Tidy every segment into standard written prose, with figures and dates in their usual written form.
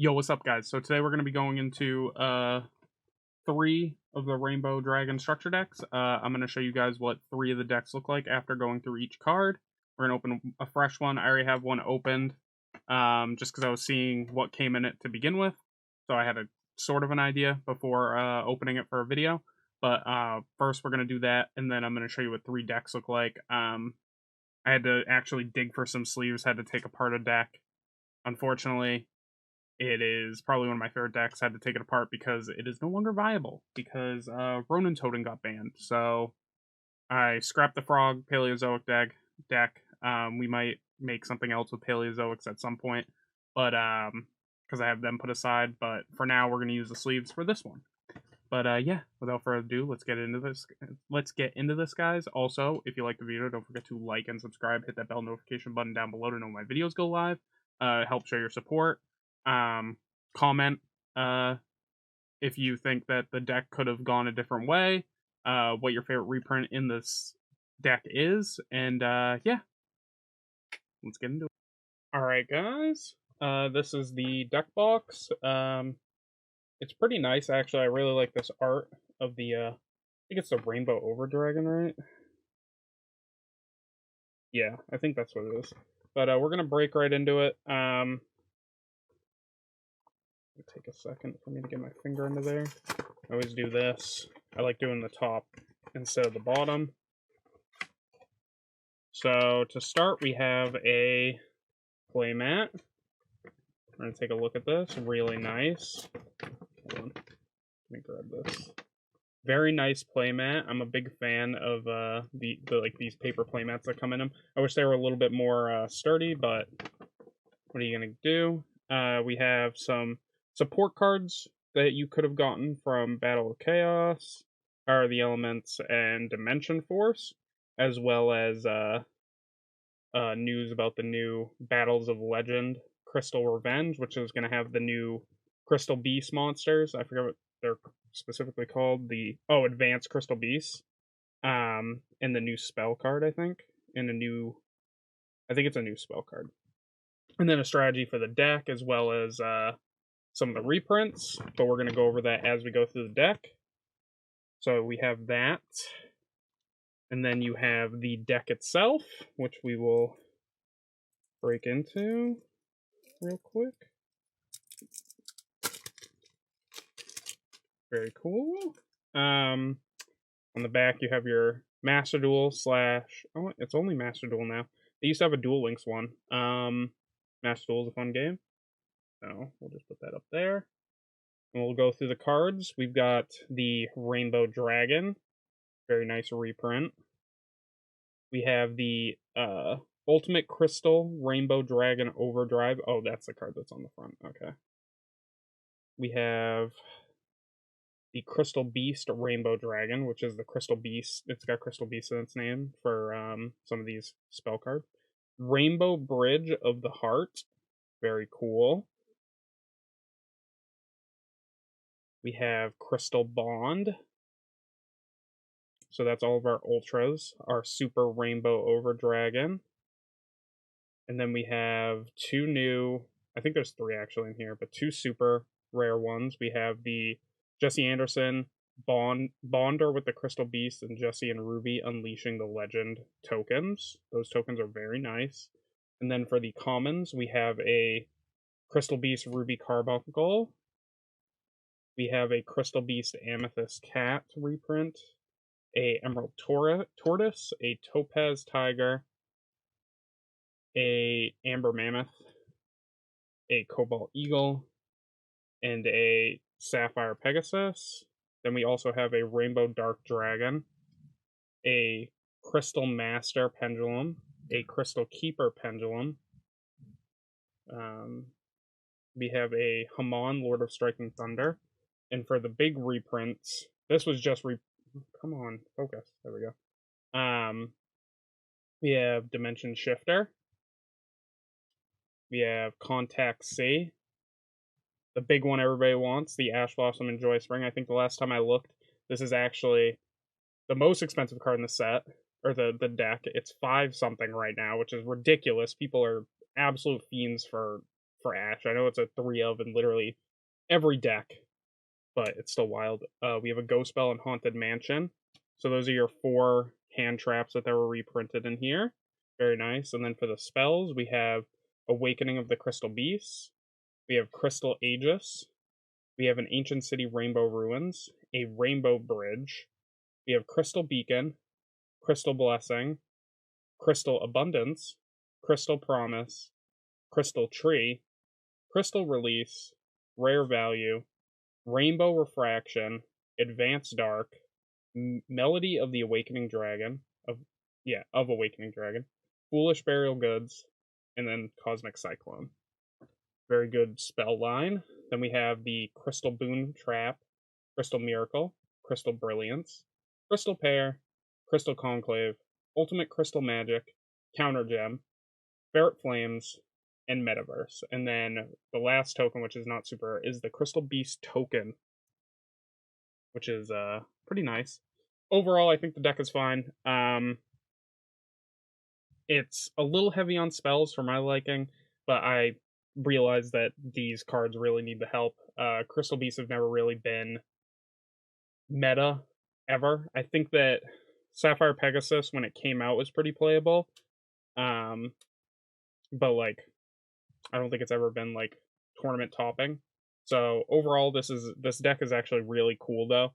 Yo, what's up, guys? So today we're going to be going into 3 of the Rainbow Dragon structure decks. I'm going to show you guys what 3 of the decks look like after going through each card. We're going to open a fresh one. I already have one opened just because I was seeing what came in it to begin with. So I had a sort of an idea before opening it for a video. But first we're going to do that, and then I'm going to show you what 3 decks look like. I had to actually dig for some sleeves, had to take apart a deck. Unfortunately, it is probably one of my favorite decks. I had to take it apart because it is no longer viable because Ronin Totem got banned. So I scrapped the Frog Paleozoic deck. We might make something else with Paleozoics at some point, but because I have them put aside. But for now, we're gonna use the sleeves for this one. But yeah, without further ado, let's get into this. Let's get into this, guys. Also, if you like the video, don't forget to like and subscribe. Hit that bell notification button down below to know when my videos go live. Help show your support. Comment if you think that the deck could have gone a different way, what your favorite reprint in this deck is, and yeah, let's get into it. Alright, guys, this is the deck box. It's pretty nice, actually. I really like this art of the I think it's the Rainbow Over Dragon, right? Yeah, I think that's what it is. But we're gonna break right into it. Take a second for me to get my finger into there. I always do this. I like doing the top instead of the bottom. So to start, we have a playmat. We're going to take a look at this. Really nice. Hold on. Let me grab this. Very nice playmat. I'm a big fan of the like these paper playmats that come in them. I wish they were a little bit more sturdy, but what are you going to do? We have some support cards that you could have gotten from Battle of Chaos, are the Elements and Dimension Force, as well as news about the new Battles of Legend Crystal Revenge, which is going to have the new Crystal Beast monsters. I forget what they're specifically called. Advanced Crystal Beasts. And the new spell card, I think. I think it's a new spell card. And then a strategy for the deck, as well as some of the reprints, but we're going to go over that as we go through the deck. So we have that, and then you have the deck itself, which we will break into real quick. Very cool. On the back you have your Master Duel it's only Master Duel now. They used to have a Duel Links one. Master Duel is a fun game. So we'll just put that up there. And we'll go through the cards. We've got the Rainbow Dragon. Very nice reprint. We have the Ultimate Crystal Rainbow Dragon Overdrive. Oh, that's the card that's on the front. Okay. We have the Crystal Beast Rainbow Dragon, which is the Crystal Beast. It's got Crystal Beast in its name for some of these spell cards. Rainbow Bridge of the Heart. Very cool. We have Crystal Bond. So that's all of our ultras. Our Super Rainbow Over Dragon. And then we have 2 new, I think there's 3 actually in here, but 2 super rare ones. We have the Jesse Anderson Bonder with the Crystal Beast and Jesse and Ruby Unleashing the Legend tokens. Those tokens are very nice. And then for the commons, we have a Crystal Beast Ruby Carbuncle. We have a Crystal Beast Amethyst Cat reprint, a Emerald Tortoise, a Topaz Tiger, a Amber Mammoth, a Cobalt Eagle, and a Sapphire Pegasus. Then we also have a Rainbow Dark Dragon, a Crystal Master Pendulum, a Crystal Keeper Pendulum. We have a Hamon, Lord of Striking Thunder. And for the big reprints, this was just come on, focus. There we go. We have Dimension Shifter. We have Contact C. The big one everybody wants, the Ash Blossom and Joy Spring. I think the last time I looked, this is actually the most expensive card in the set, or the deck. It's 5 something right now, which is ridiculous. People are absolute fiends for for Ash. I know it's a 3 of in literally every deck, but it's still wild. We have a Ghost Spell and Haunted Mansion. So those are your 4 hand traps that were reprinted in here. Very nice. And then for the spells, we have Awakening of the Crystal Beasts. We have Crystal Aegis. We have an Ancient City Rainbow Ruins, a Rainbow Bridge. We have Crystal Beacon, Crystal Blessing, Crystal Abundance, Crystal Promise, Crystal Tree, Crystal Release, Rare Value, Rainbow Refraction, Advanced Dark, Melody of the Awakening Dragon, of Awakening Dragon, Foolish Burial Goods, and then Cosmic Cyclone. Very good spell line. Then we have the Crystal Boon Trap, Crystal Miracle, Crystal Brilliance, Crystal Pair, Crystal Conclave, Ultimate Crystal Magic, Counter Gem, Ferret Flames, and Metaverse. And then the last token, which is not super, is the Crystal Beast token, which is pretty nice. Overall, I think the deck is fine. It's a little heavy on spells for my liking, but I realize that these cards really need the help. Crystal Beasts have never really been meta ever. I think that Sapphire Pegasus, when it came out, was pretty playable. But like, I don't think it's ever been like tournament topping. So overall, this deck is actually really cool though.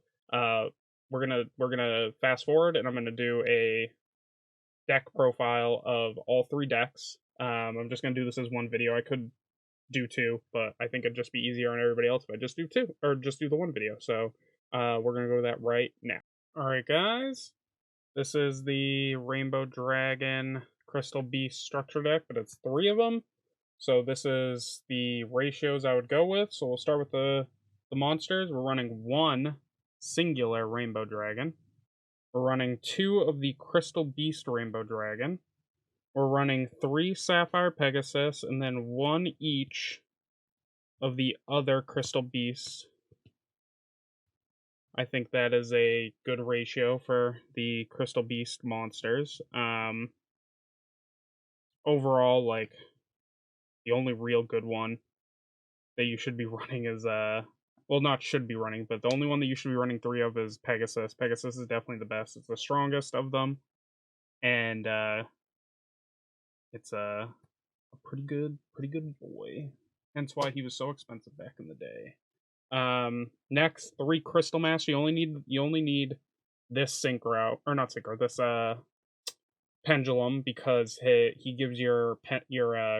We're gonna fast forward, and I'm gonna do a deck profile of all 3 decks. I'm just gonna do this as one video. I could do 2, but I think it'd just be easier on everybody else if I just do 2, or just do the one video. So we're gonna go to that right now. Alright guys, this is the Rainbow Dragon Crystal Beast structure deck, but it's 3 of them. So this is the ratios I would go with. So we'll start with the monsters. We're running 1 singular Rainbow Dragon. We're running 2 of the Crystal Beast Rainbow Dragon. We're running 3 Sapphire Pegasus, and then 1 each of the other Crystal Beasts. I think that is a good ratio for the Crystal Beast monsters. Overall, like, the only real good one that you should be running is, well, not should be running, but the only one that you should be running 3 of is Pegasus. Pegasus is definitely the best. It's the strongest of them, and it's a pretty good boy. Hence why he was so expensive back in the day. Next, 3 Crystal Mass. You only need this Synchro, or not Synchro, this Pendulum, because he gives your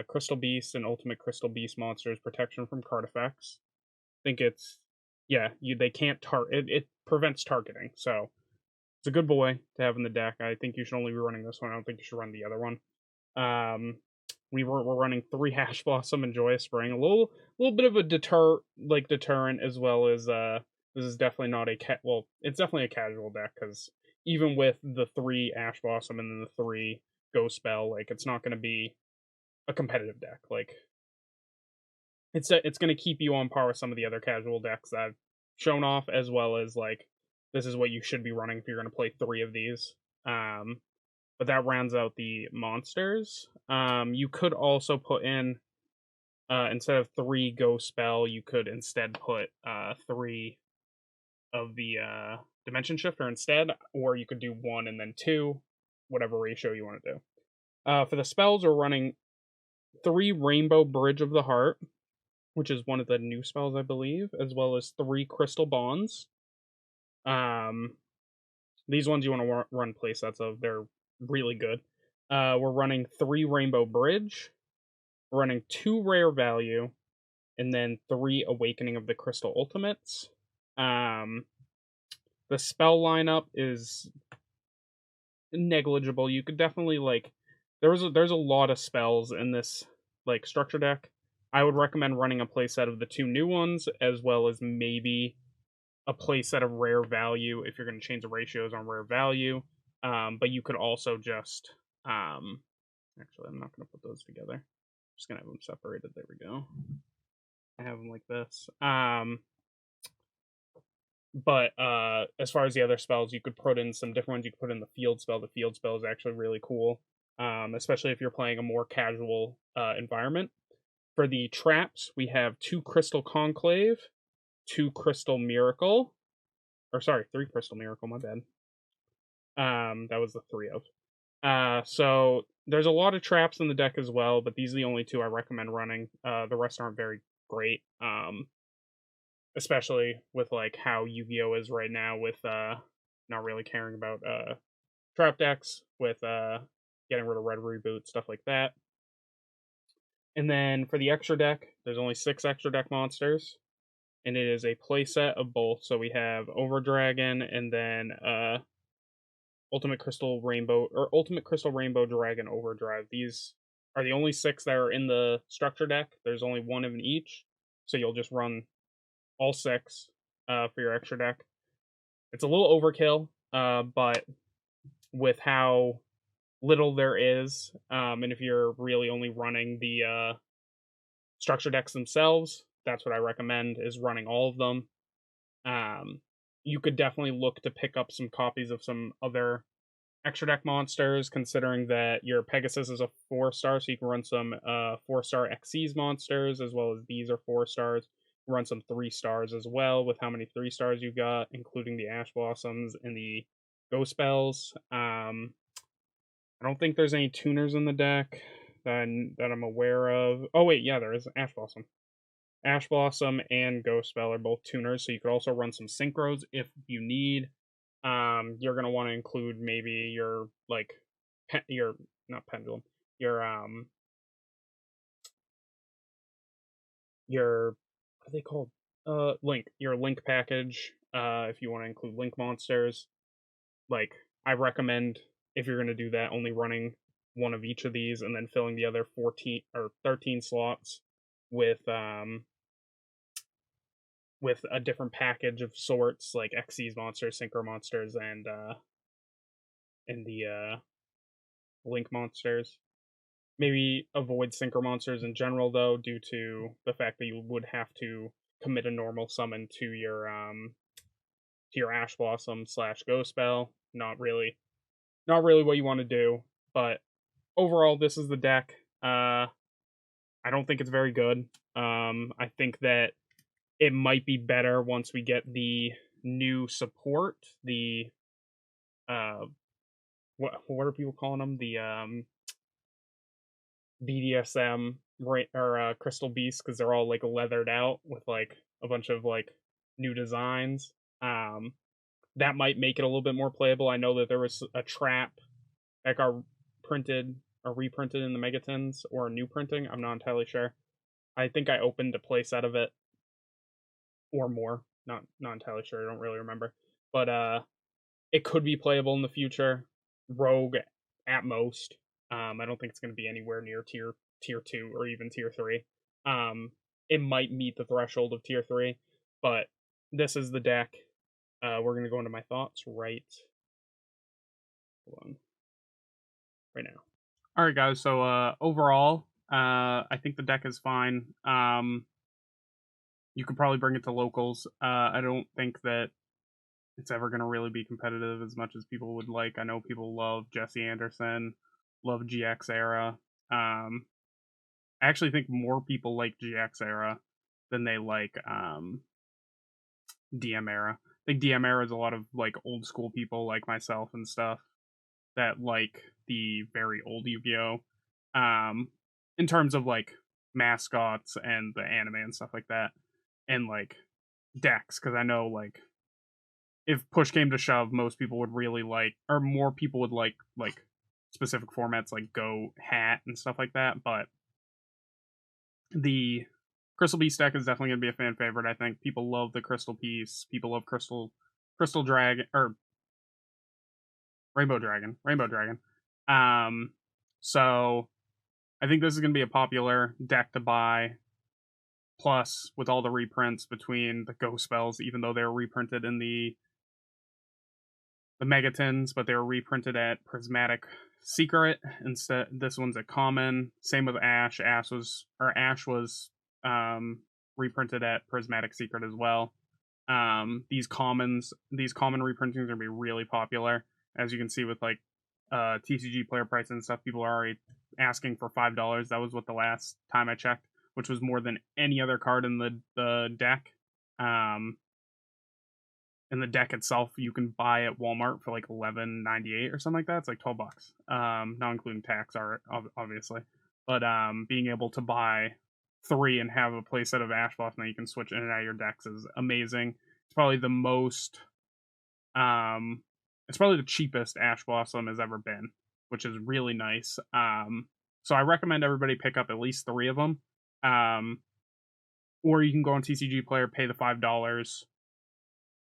Crystal Beast and Ultimate Crystal Beast monsters protection from card effects. I think it's, yeah, they can't target, it prevents targeting, so it's a good boy to have in the deck. I think you should only be running this one. I don't think you should run the other one. We're running 3 Hash Blossom and Joyous Spring, a little bit of a deterrent, as well as this is definitely not it's definitely a casual deck, because even with the 3 Ash Blossom and then the 3 Ghost Spell, like, it's not going to be a competitive deck. Like, it's going to keep you on par with some of the other casual decks that I've shown off, as well as, like, this is what you should be running if you're going to play 3 of these. But that rounds out the monsters. You could also put in, instead of 3 Ghost Spell, you could instead put 3 of the Dimension Shifter instead, or you could do 1 and then 2, whatever ratio you want to do. For the spells, we're running 3 Rainbow Bridge of the Heart, which is one of the new spells, I believe, as well as 3 Crystal Bonds. These ones you want to run playsets of. They're really good. We're running 3 Rainbow Bridge. We're running 2 Rare Value, and then 3 Awakening of the Crystal Ultimates. The spell lineup is negligible. You could definitely, like, there's a lot of spells in this, like, structure deck. I would recommend running a playset of the 2 new ones, as well as maybe a playset of Rare Value if you're going to change the ratios on Rare Value. But you could also just actually, I'm not going to put those together. I'm just going to have them separated. There we go. I have them like this. But as far as the other spells, you could put in some different ones. You could put in the Field Spell. The Field Spell is actually really cool, especially if you're playing a more casual environment. For the traps, we have 2 Crystal Conclave, 2 Crystal Miracle, or sorry, 3 Crystal Miracle, my bad. That was the 3 of. So there's a lot of traps in the deck as well, but these are the only 2 I recommend running. The rest aren't very great. Especially with like how Yu-Gi-Oh is right now, with not really caring about trap decks, with getting rid of red reboot, stuff like that. And then for the extra deck, there's only 6 extra deck monsters, and it is a playset of both. So we have Over Dragon, and then Ultimate Crystal Rainbow Dragon Overdrive. These are the only 6 that are in the structure deck. There's only 1 of each, so you'll just run all 6 for your extra deck. It's a little overkill, but with how little there is, and if you're really only running the structure decks themselves, that's what I recommend, is running all of them. You could definitely look to pick up some copies of some other extra deck monsters, considering that your Pegasus is a 4-star, so you can run some 4-star Xyz monsters, as well as these are 4 stars. Run some 3 stars as well, with how many 3 stars you got, including the Ash Blossoms and the Ghost Spells. I don't think there's any tuners in the deck that I'm aware of. Oh wait, yeah, there is Ash Blossom. Ash Blossom and Ghost Spell are both tuners, so you could also run some synchros if you need. You're gonna want to include maybe your like your not pendulum, your what are they called? Link, your link package. If you want to include link monsters, like I recommend, if you're gonna do that, only running one of each of these, and then filling the other 14 or 13 slots with a different package of sorts, like Xyz monsters, Synchro monsters, and the link monsters. Maybe avoid Synchro monsters in general, though, due to the fact that you would have to commit a normal summon to your Ash Blossom / Ghost Spell. Not really what you want to do. But overall, this is the deck. I don't think it's very good. I think that it might be better once we get the new support. The what are people calling them? The BDSM or Crystal Beast, because they're all like leathered out with like a bunch of like new designs. That might make it a little bit more playable. I know that there was a trap that got printed or reprinted in the Megatons, or a new printing. I'm not entirely sure. I think I opened a playset of it or more. Not entirely sure. I don't really remember. But it could be playable in the future. Rogue at most. I don't think it's going to be anywhere near tier 2 or even tier 3. It might meet the threshold of tier 3, but this is the deck. We're going to go into my thoughts right now. All right, guys. So overall, I think the deck is fine. You could probably bring it to locals. I don't think that it's ever going to really be competitive as much as people would like. I know people love Jesse Anderson, love GX Era. I actually think more people like GX Era than they like DM Era. I think DM Era is a lot of like old school people like myself and stuff that like the very old Yu-Gi-Oh! In terms of like mascots and the anime and stuff like that, and like decks, because I know like if push came to shove, most people would really like, or more people would like specific formats like Go Hat and stuff like that. But the Crystal Beast deck is definitely going to be a fan favorite. I think people love the Crystal Piece. People love Crystal Dragon, or Rainbow Dragon. So I think this is going to be a popular deck to buy. Plus, with all the reprints between the Ghost Spells, even though they're reprinted in the Megatons, but they were reprinted at Prismatic Secret instead. This one's a common. Same with Ash. Ash was reprinted at Prismatic Secret as well. These common reprintings are gonna be really popular, as you can see with like TCG player price and stuff. People are already asking for $5. That was what the last time I checked which was more than any other card in the deck. And the deck itself you can buy at Walmart for like $11.98 or something like that. It's like $12, not including tax, obviously. But being able to buy 3 and have a playset of Ash Blossom that you can switch in and out of your decks is amazing. It's probably the most, it's probably the cheapest Ash Blossom has ever been, which is really nice. So I recommend everybody pick up at least 3 of them. Or you can go on TCG Player, pay the $5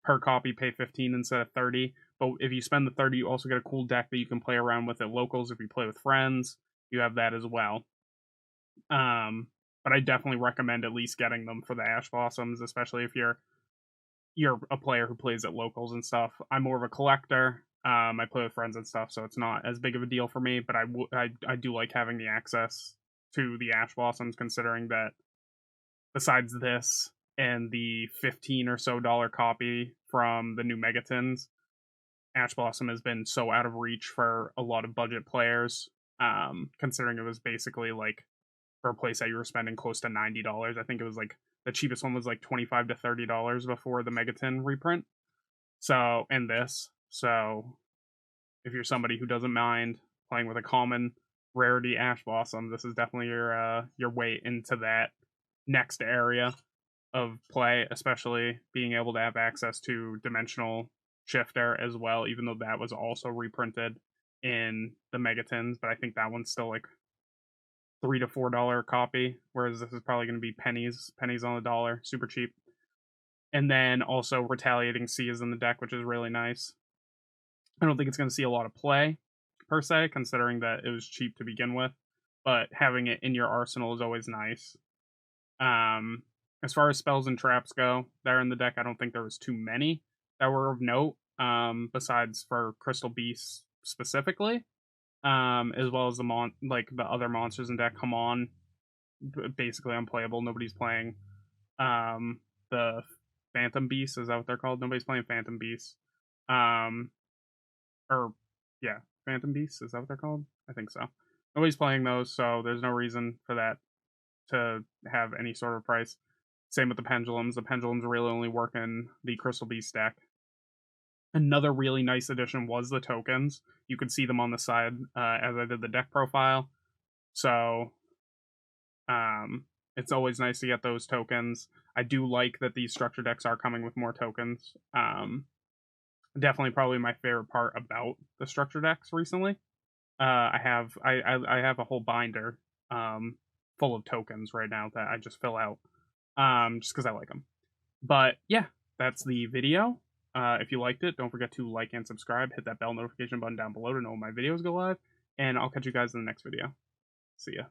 per copy, pay 15 instead of 30. But if you spend the 30, you also get a cool deck that you can play around with at locals. If you play with friends, you have that as well. But I definitely recommend at least getting them for the Ash Blossoms, especially if you're a player who plays at locals and stuff. I'm more of a collector. I play with friends and stuff, so it's not as big of a deal for me. But I do like having the access to the Ash Blossoms, considering that besides this and the $15 or so copy from the new Megatons, Ash Blossom has been so out of reach for a lot of budget players. Considering it was basically like for a place that you were spending close to $90. I think it was like the cheapest one was like $25 to $30 before the Megaton reprint. So, and this. So, if you're somebody who doesn't mind playing with a common rarity Ash Blossom, this is definitely your way into that next area of play, especially being able to have access to Dimensional Shifter as well, even though that was also reprinted in the Megatons, but I think that one's still like $3 to $4 copy, whereas this is probably going to be pennies on the dollar, super cheap. And then also Retaliating Sea is in the deck, which is really nice. I don't think it's going to see a lot of play per se, considering that it was cheap to begin with, but having it in your arsenal is always nice. As far as spells and traps go, there in the deck, I don't think there was too many that were of note, besides for Crystal Beasts specifically, as well as the other monsters in deck come on, basically unplayable. Nobody's playing the Phantom Beasts. Is that what they're called? Nobody's playing Phantom Beasts. Or yeah, Phantom Beasts. Is that what they're called? I think so. Nobody's playing those, so there's no reason for that to have any sort of price. Same with the Pendulums. The Pendulums really only work in the Crystal Beast deck. Another really nice addition was the tokens. You could see them on the side as I did the deck profile. So it's always nice to get those tokens. I do like that these structure decks are coming with more tokens. Definitely probably my favorite part about the structure decks recently. I have a whole binder full of tokens right now that I just fill out just because I like them. But yeah, that's the video. If you liked it, don't forget to like and subscribe. Hit that bell notification button down below to know when my videos go live. And I'll catch you guys in the next video. See ya.